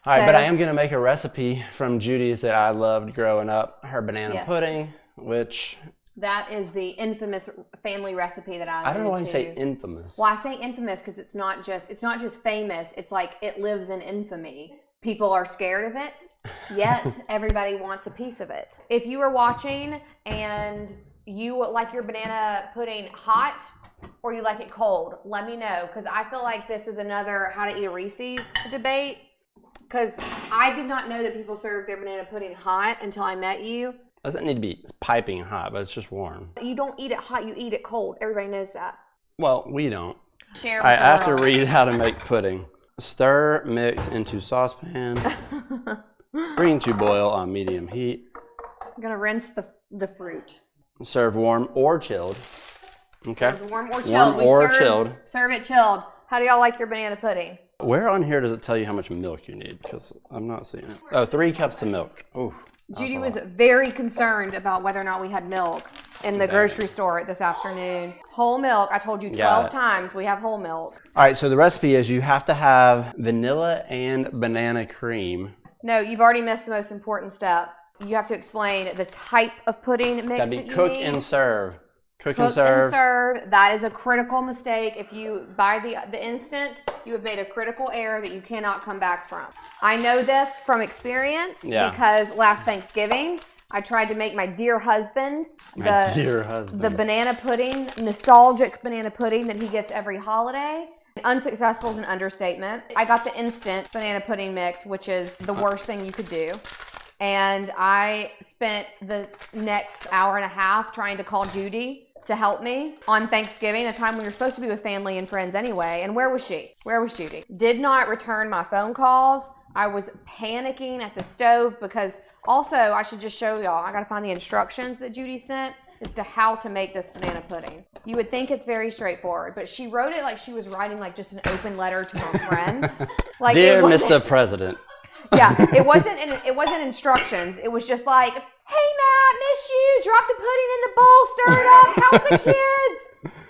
All right, but I am going to make a recipe from Judy's that I loved growing up, her banana pudding, which... That is the infamous family recipe that I don't know why you say infamous. Well, I say infamous because it's not just famous. It's like it lives in infamy. People are scared of it, yet everybody wants a piece of it. If you are watching and you like your banana pudding hot or you like it cold, let me know, because I feel like this is another how to eat a Reese's debate. Because I did not know that people serve their banana pudding hot until I met you. It doesn't need to be piping hot, but it's just warm. You don't eat it hot, you eat it cold. Everybody knows that. Well, we don't. Share All right, I have to read how to make pudding. Stir, mix into saucepan. Bring to boil on medium heat. I'm going to rinse the fruit. Serve warm or chilled. Okay. Serve warm or chilled. Warm or chilled. Serve it chilled. How do y'all like your banana pudding? Where on here does it tell you how much milk you need? Because I'm not seeing it. Oh, 3 cups of milk. Ooh, Judy was very concerned about whether or not we had milk in the grocery store this afternoon. Whole milk. I told you 12 times we have whole milk. All right, so the recipe is you have to have vanilla and banana cream. No, you've already missed the most important step. You have to explain the type of pudding mix that you need. Cook and serve. Cook and serve. That is a critical mistake. If you buy the instant, you have made a critical error that you cannot come back from. I know this from experience because last Thanksgiving, I tried to make my dear husband the banana pudding, nostalgic banana pudding that he gets every holiday. Unsuccessful is an understatement. I got the instant banana pudding mix, which is the worst thing you could do. And I spent the next hour and a half trying to call Judy to help me on Thanksgiving, a time when you're supposed to be with family and friends anyway. And where was she? Where was Judy? Did not return my phone calls. I was panicking at the stove because also I should just show y'all, I gotta find the instructions that Judy sent as to how to make this banana pudding. You would think it's very straightforward, but she wrote it like she was writing like just an open letter to her friend. Like, dear Mr. President. Yeah, it wasn't instructions. It was just like, hey Matt, miss you. Drop the pudding in the bowl, stir it up. How's the kids?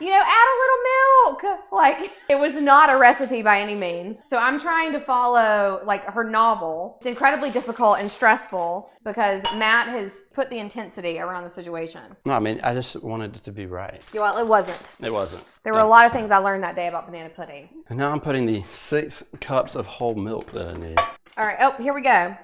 You know, add a little milk. Like, it was not a recipe by any means. So I'm trying to follow like her novel. It's incredibly difficult and stressful because Matt has put the intensity around the situation. No, I mean, I just wanted it to be right. Yeah, well, it wasn't. It wasn't. There were a lot of things I learned that day about banana pudding. And now I'm putting the 6 cups of whole milk that I need. All right. Oh, here we go.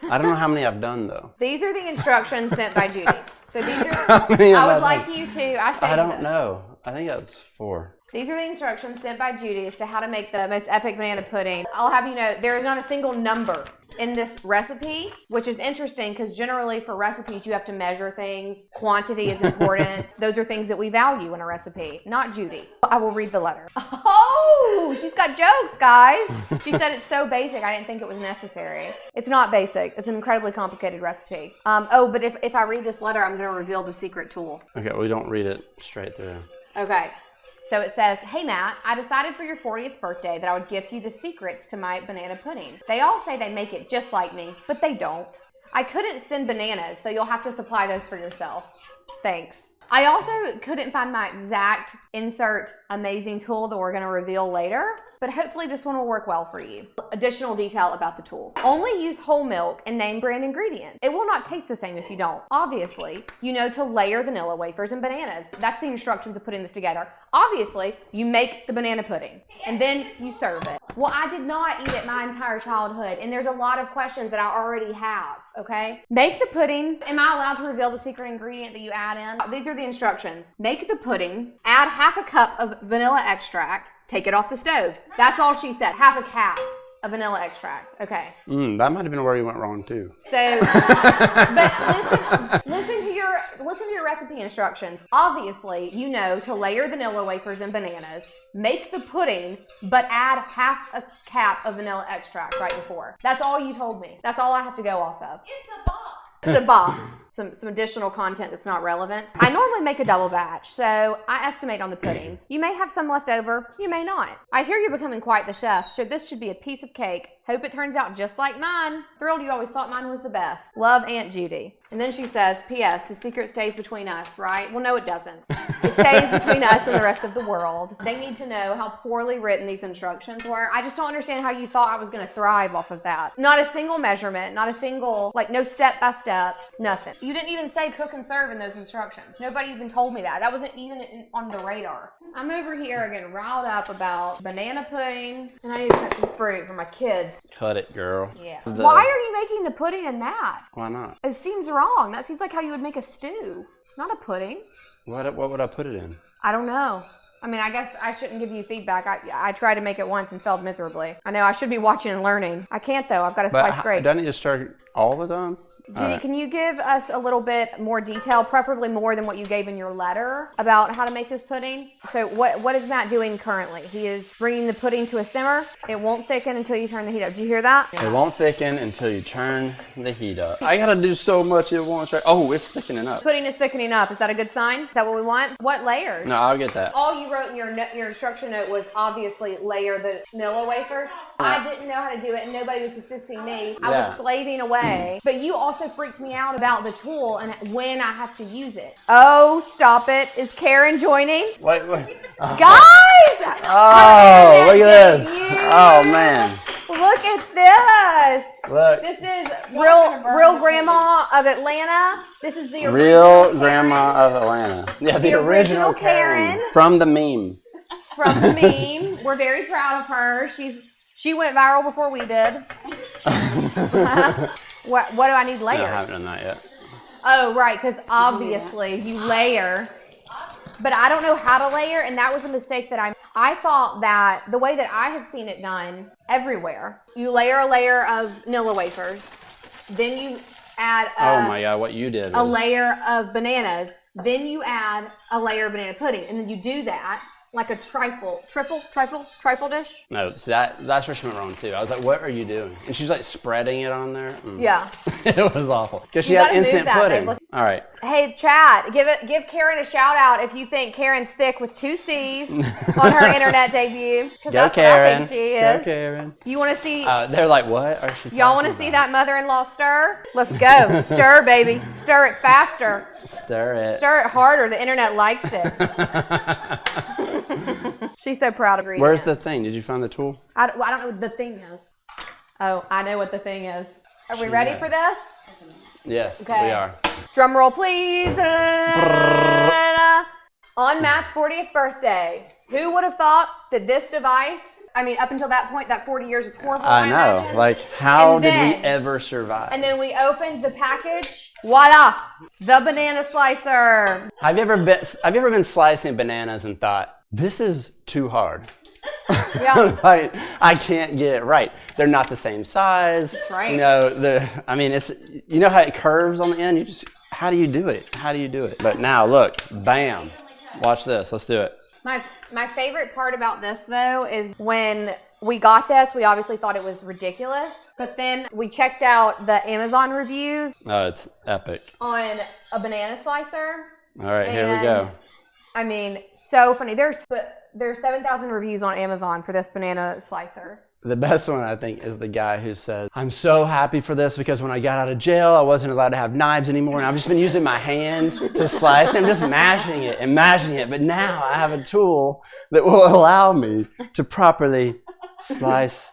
I don't know how many I've done though. These are the instructions sent by Judy. So these are. I would like you to. I don't know. I think that's 4. These are the instructions sent by Judy as to how to make the most epic banana pudding. I'll have you know, there is not a single number in this recipe, which is interesting because generally for recipes, you have to measure things. Quantity is important. Those are things that we value in a recipe, not Judy. I will read the letter. Oh, she's got jokes, guys. She said it's so basic, I didn't think it was necessary. It's not basic. It's an incredibly complicated recipe. But if I read this letter, I'm going to reveal the secret tool. Okay, we don't read it straight through. Okay. So it says, hey Matt, I decided for your 40th birthday that I would gift you the secrets to my banana pudding. They all say they make it just like me, but they don't. I couldn't send bananas, so you'll have to supply those for yourself. Thanks. I also couldn't find my exact insert amazing tool that we're going to reveal later, but hopefully this one will work well for you. Additional detail about the tool. Only use whole milk and name brand ingredients. It will not taste the same if you don't. Obviously, you know to layer vanilla wafers and bananas. That's the instructions of putting this together. Obviously, you make the banana pudding and then you serve it. Well, I did not eat it my entire childhood, and there's a lot of questions that I already have, okay? Make the pudding. Am I allowed to reveal the secret ingredient that you add in? These are the instructions. Make the pudding, add half a cup of vanilla extract, take it off the stove. That's all she said, half a cap of vanilla extract, okay. That might have been where you went wrong too. So, but listen to your recipe instructions. Obviously, you know to layer vanilla wafers and bananas, make the pudding, but add half a cap of vanilla extract right before. That's all you told me. That's all I have to go off of. It's a box. It's a box. Some additional content that's not relevant. I normally make a double batch, so I estimate on the puddings. You may have some left over, you may not. I hear you're becoming quite the chef, so this should be a piece of cake. Hope it turns out just like mine. Thrilled you always thought mine was the best. Love, Aunt Judy. And then she says, P.S. The secret stays between us, right? Well, no, it doesn't. It stays between us and the rest of the world. They need to know how poorly written these instructions were. I just don't understand how you thought I was going to thrive off of that. Not a single measurement, not a single, like no step by step, nothing. You didn't even say cook and serve in those instructions. Nobody even told me that. That wasn't even on the radar. I'm over here getting riled up about banana pudding, and I need to cut some fruit for my kids. Cut it, girl. Yeah. Why are you making the pudding in that? Why not? It seems wrong. That seems like how you would make a stew, not a pudding. What would I put it in? I don't know. I mean, I guess I shouldn't give you feedback. I tried to make it once and failed miserably. I know I should be watching and learning. I can't though. I've got to slice grapes. Do I need to start all the time? Judy, can you give us a little bit more detail, preferably more than what you gave in your letter, about how to make this pudding? So what is Matt doing currently? He is bringing the pudding to a simmer. It won't thicken until you turn the heat up. Did you hear that? It won't thicken until you turn the heat up. I gotta do so much at once. Right? Oh, it's thickening up. Pudding is thickening up. Is that a good sign? Is that what we want? What layers? No, I'll get that. All you wrote in your instruction note was obviously layer the Nilla wafers. I didn't know how to do it, and nobody was assisting me. I was slaving away. But you also freaked me out about the tool and when I have to use it. Oh, stop it. Is Karen joining? Wait. Guys! Oh, look at this. Oh, man. Look at this. Look. This is real grandma of Atlanta. This is the real grandma of Atlanta. Yeah, the original Karen. From the meme. From the meme. We're very proud of her. She went viral before we did. What do I need layered? No, I haven't done that yet. Oh, right, because obviously you layer. But I don't know how to layer, and that was a mistake that I thought that the way that I have seen it done everywhere, you layer a layer of Nilla wafers, then you add oh my God, what you did. A layer of bananas, then you add a layer of banana pudding, and then you do that like a triple dish. No, see, that's where she went wrong too. I was like, what are you doing? And she was like spreading it on there. Yeah. It was awful. Because she had instant pudding. All right. Hey, chat, give Karen a shout out if you think Karen's thick with 2 C's on her internet debut. Go that's Karen. What I think she is. Go Karen. You want to see? They're like, what are she Y'all want to see that mother-in-law stir? Let's go. Stir, baby. Stir it faster. Stir it. Stir it harder. The internet likes it. She's so proud of her. Where's the thing? Did you find the tool? I don't know what the thing is. Oh, I know what the thing is. Are we ready for this? Yes, okay. we are. Drum roll, please. On Matt's 40th birthday, who would have thought that this device, I mean, up until that point, that 40 years, it's horrible. I know. Imagine. Like, how did we ever survive? And then we opened the package. Voila! The banana slicer. Have you ever been slicing bananas and thought, this is too hard? Yeah. Like, I can't get it right. They're not the same size. That's right. You know, I mean, it's, you know how it curves on the end? How do you do it? How do you do it? But now, look, bam. Watch this. Let's do it. My favorite part about this, though, is when we got this, we obviously thought it was ridiculous. But then we checked out the Amazon reviews. Oh, it's epic. On a banana slicer. All right, here we go. I mean, so funny. There's 7,000 reviews on Amazon for this banana slicer. The best one, I think, is the guy who says, I'm so happy for this because when I got out of jail, I wasn't allowed to have knives anymore. And I've just been using my hand to slice. I'm just mashing it. But now I have a tool that will allow me to properly slice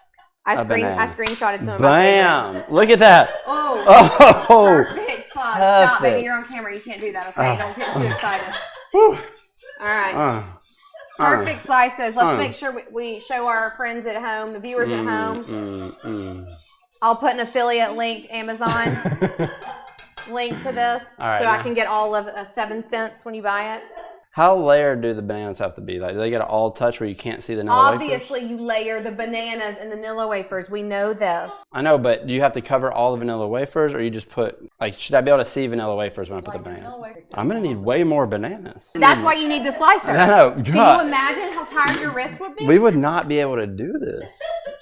a banana. I screenshotted some of my favorites. Look at that. Oh. Perfect. Stop, baby. You're on camera. You can't do that. Okay, don't get too excited. All right. Perfect slices. Let's make sure we show our friends at home, the viewers at home. I'll put an affiliate link, Amazon link to this, so I can get all of 7 cents when you buy it. How layered do the bananas have to be? Like, do they get an all touch where you can't see the Nilla wafers? Obviously, you layer the bananas and the Nilla wafers. We know this. I know, but do you have to cover all the vanilla wafers, or you just put, like, should I be able to see vanilla wafers when I put the bananas? I'm going to need way more bananas. That's why you need the slicer. No, God. Can you imagine how tired your wrist would be? We would not be able to do this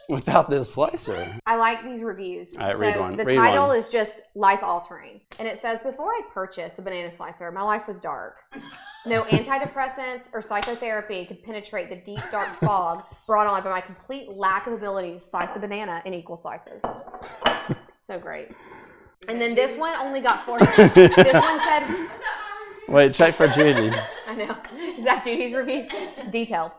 without this slicer. I like these reviews. All right, read one. The title is just life altering. And it says, before I purchased the banana slicer, my life was dark. No antidepressants or psychotherapy could penetrate the deep, dark fog brought on by my complete lack of ability to slice a banana in equal slices. So great. And then this one only got 4. This one said... Wait, check for Judy. I know. Is that Judy's review? Detailed.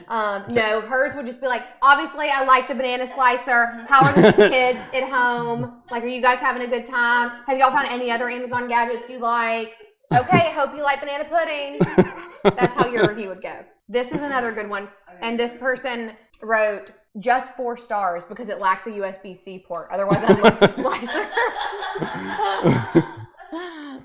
No, hers would just be like, obviously I like the banana slicer. How are the kids at home? Like, are you guys having a good time? Have y'all found any other Amazon gadgets you like? Okay, hope you like banana pudding. That's how your review would go. This is another good one. And this person wrote, just 4 stars because it lacks a USB-C port. Otherwise, I love the slicer.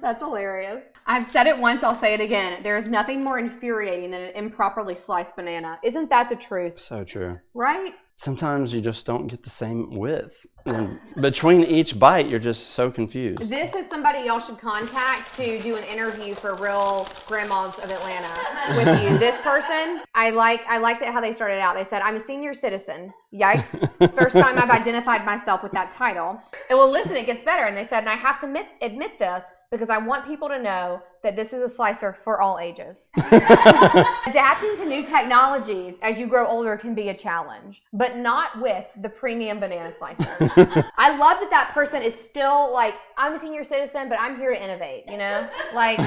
That's hilarious. I've said it once, I'll say it again. There is nothing more infuriating than an improperly sliced banana. Isn't that the truth? So true. Right? Sometimes you just don't get the same width. And between each bite, you're just so confused. This is somebody y'all should contact to do an interview for Real Grandmas of Atlanta with you. This person, I liked it how they started out. They said, I'm a senior citizen. Yikes. First time I've identified myself with that title. And well, listen, it gets better. And they said, and I have to admit this, because I want people to know that this is a slicer for all ages. Adapting to new technologies as you grow older can be a challenge, but not with the premium banana slicer. I love that person is still like, I'm a senior citizen, but I'm here to innovate, you know? Like,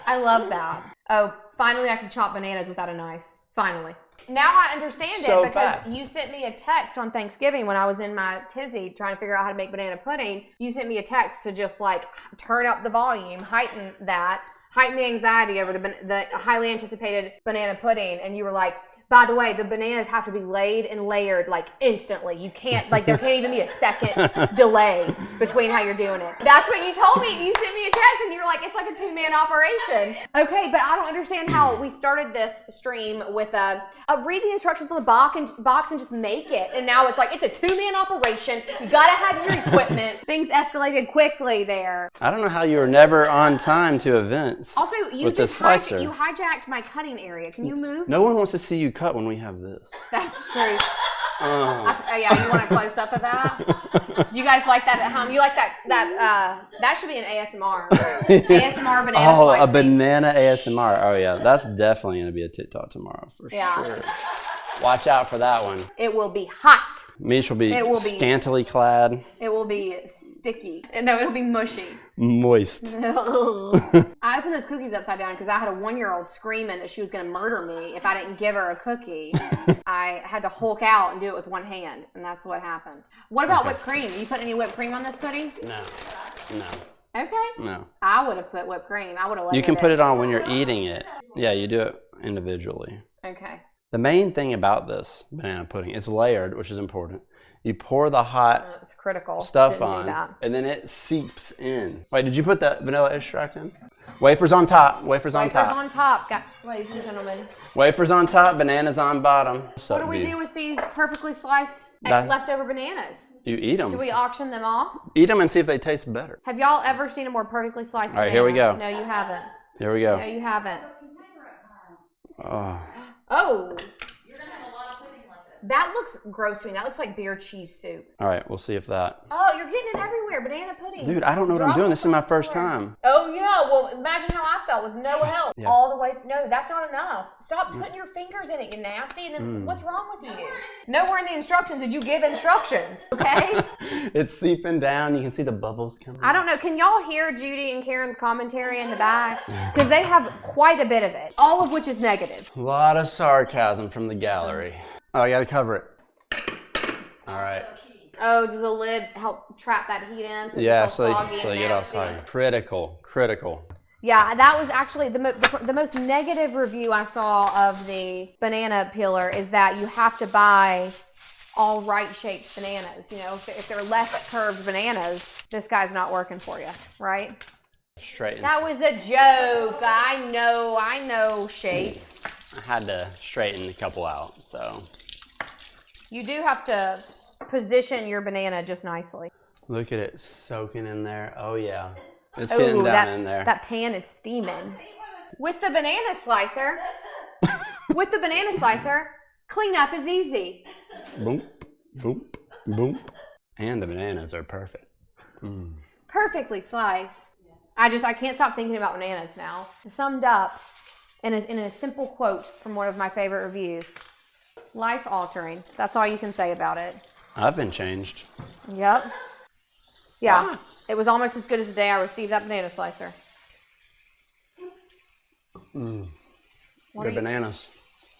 I love that. Oh, finally I can chop bananas without a knife. Finally. Now I understand So it because fast. you sent me a text on Thanksgiving when I was in my tizzy trying to figure out how to make banana pudding. You sent me a text to just like turn up the volume, heighten the anxiety over the highly anticipated banana pudding. And you were like, by the way, the bananas have to be laid and layered like instantly. You can't, like, there can't even be a second delay between how you're doing it. That's what you told me. You sent me a text and you were like, it's like a 2-man operation. Okay, but I don't understand how we started this stream with read the instructions on the box and just make it. And now it's like, it's a 2-man operation. You gotta have your equipment. Things escalated quickly there. I don't know how you were never on time to events. Also, you with just the slicer. you hijacked my cutting area. Can you move? No one wants to see you cut when we have this. That's true. Yeah, you want a close up of that? Do you guys like that at home? You like that should be an ASMR. ASMR banana slicing. A banana ASMR. Oh yeah, that's definitely going to be a TikTok tomorrow for sure. Watch out for that one. It will be hot. Meesh will be scantily clad. It will be sticky. No, it'll be mushy. Moist. I opened those cookies upside down because I had a 1-year-old screaming that she was going to murder me if I didn't give her a cookie. I had to Hulk out and do it with one hand, and that's what happened. What about whipped cream? You put any whipped cream on this pudding? No. Okay. No. I would have put whipped cream. I would have let You can put it on when you're eating it. Yeah, you do it individually. Okay. The main thing about this banana pudding, it's layered, which is important. You pour the hot it's critical. stuff Didn't do on, that. and then it seeps in. Wait, did you put the vanilla extract in? Wafers on top. Wafers on top. Wafers on top, ladies and gentlemen. Wafers on top, bananas on bottom. What do we do with these perfectly sliced leftover bananas? You eat them. Do we auction them off? Eat them and see if they taste better. Have y'all ever seen a more perfectly sliced banana? All right, here we go. No, you haven't. Here we go. No, you haven't. Oh. Oh. That looks gross to me. That looks like beer cheese soup. All right, we'll see if that. Oh, you're getting it everywhere. Banana pudding. Dude, I don't know what I'm doing. This is my first time. Oh, yeah. Well, imagine how I felt with no help. Yeah. All the way. No, that's not enough. Stop putting your fingers in it, you nasty. And then what's wrong with you? Nowhere in the instructions did you give instructions, okay? It's seeping down. You can see the bubbles coming. I don't know. Can y'all hear Judy and Karen's commentary in the back? Because they have quite a bit of it, all of which is negative. A lot of sarcasm from the gallery. Oh, I got to cover it. All right. Oh, does the lid help trap that heat in? So they get all soggy. Critical. Yeah, that was actually the most negative review I saw of the banana peeler is that you have to buy all right-shaped bananas. You know, if they're less curved bananas, this guy's not working for you, right? Straighten. That was a joke. I know shapes. I had to straighten a couple out, so. You do have to position your banana just nicely. Look at it soaking in there. Oh, yeah. It's getting down in there. That pan is steaming. With the banana slicer, cleanup is easy. Boom, boom, boom. And the bananas are perfect. Perfectly sliced. I can't stop thinking about bananas now. Summed up, in a simple quote from one of my favorite reviews. Life altering. That's all you can say about it. I've been changed. Yep. Yeah. It was almost as good as the day I received that banana slicer. Good bananas.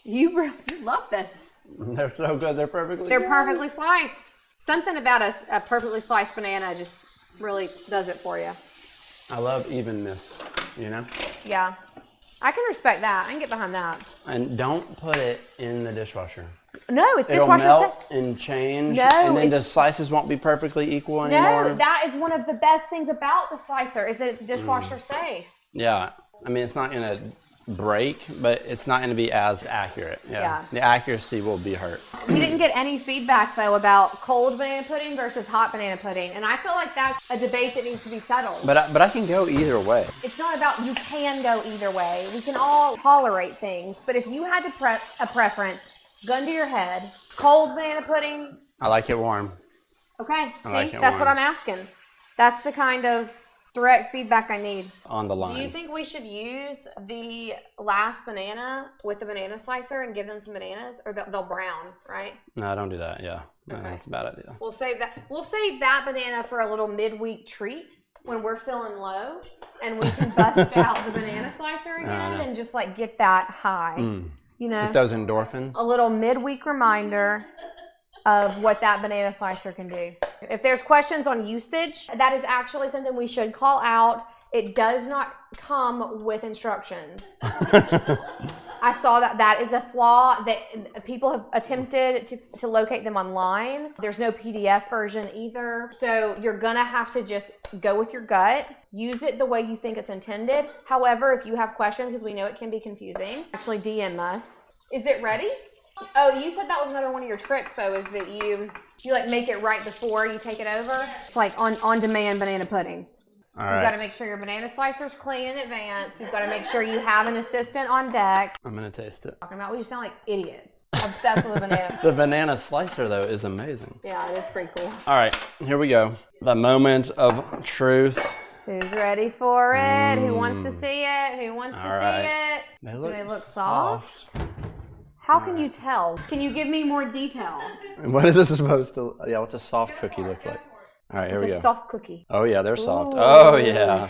You love this. They're so good. They're perfectly They're perfectly sliced. Something about a perfectly sliced banana just really does it for you. I love evenness, you know? Yeah. I can respect that. I can get behind that. And don't put it in the dishwasher. No, it's It'll dishwasher melt safe. and change, No, and then the slices won't be perfectly equal anymore. No, that is one of the best things about the slicer is that it's dishwasher safe. Yeah, I mean, it's not going to break, but it's not going to be as accurate. Yeah. The accuracy will be hurt. We didn't get any feedback, though, about cold banana pudding versus hot banana pudding. And I feel like that's a debate that needs to be settled. But I can go either way. It's not about you can go either way. We can all tolerate things. But if you had to a preference, gun to your head, cold banana pudding. I like it warm. Okay, I like see, it that's warm. what I'm asking. That's the kind of direct feedback I need. On the line. Do you think we should use the last banana with the banana slicer and give them some bananas? Or they'll brown, right? No, don't do that. Yeah, Okay. that's a bad idea. We'll save that banana for a little midweek treat when we're feeling low, and we can bust out the banana slicer again and just like get that high. You know, Get those endorphins. a little midweek reminder of what that banana slicer can do. If there's questions on usage, that is actually something we should call out. It does not come with instructions. I saw that is a flaw that people have attempted to locate them online. There's no PDF version either. So you're gonna have to just go with your gut, use it the way you think it's intended. However, if you have questions, because we know it can be confusing, actually DM us. Is it ready? Oh, you said that was another one of your tricks, though, is that you like make it right before you take it over. It's like on-demand banana pudding. All You've right. got to make sure your banana slicer's clean in advance. You've got to make sure you have an assistant on deck. I'm going to taste it. Talking about, we just sound like idiots. Obsessed with a banana. The banana slicer, though, is amazing. Yeah, it is pretty cool. All right, here we go. The moment of truth. Who's ready for it? Who wants to see it? Who wants to All right. see it? They Do they look soft? How can you tell? Can you give me more detail? What is this supposed to? Yeah, what's a soft cookie look like? All right, here we It's go. a soft cookie. Oh yeah, they're soft. Ooh. Oh yeah.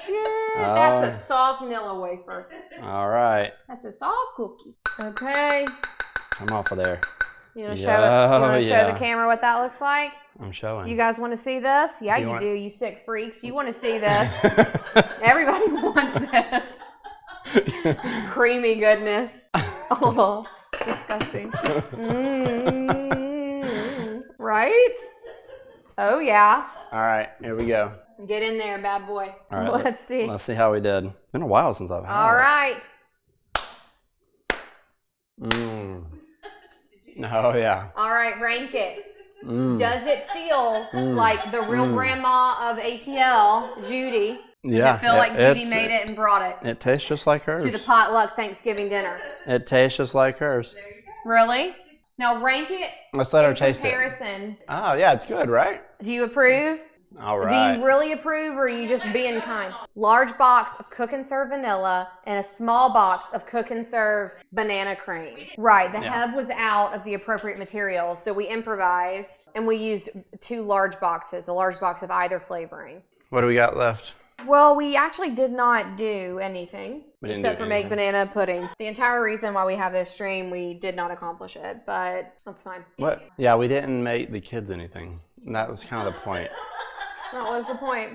Shit, that's a soft vanilla wafer. All right. That's a soft cookie. Okay. Come off of there. You want to Yeah, show the camera what that looks like? I'm showing. You guys want to see this? Yeah, you want- do, you sick freaks. You want to see this. Everybody wants this. This creamy goodness. Oh, disgusting. Right? Oh, yeah. All right, here we go. Get in there, bad boy. All right, Let's see. Let's see how we did. It's been a while since I've had All right. Oh yeah. All right, rank it. Mm. Does it feel like the real grandma of ATL, Judy? Does it feel like Judy made it and brought it It tastes just like hers. to the potluck Thanksgiving dinner? It tastes just like hers. Really? Now rank it Let's let her in taste it. comparison. Oh yeah, it's good, right? Do you approve? All Do right. you really approve, or are you just being kind? Large box of Cook and Serve vanilla and a small box of Cook and Serve banana cream. Right, the hub was out of the appropriate materials, so we improvised and we used 2 large boxes, a large box of either flavoring. What do we got left? Well, we actually did not do anything We didn't except do for make anything. banana puddings. The entire reason why we have this stream, we did not accomplish it, but that's fine. What? Yeah, we didn't make the kids anything. That was kind of the point. That was the point.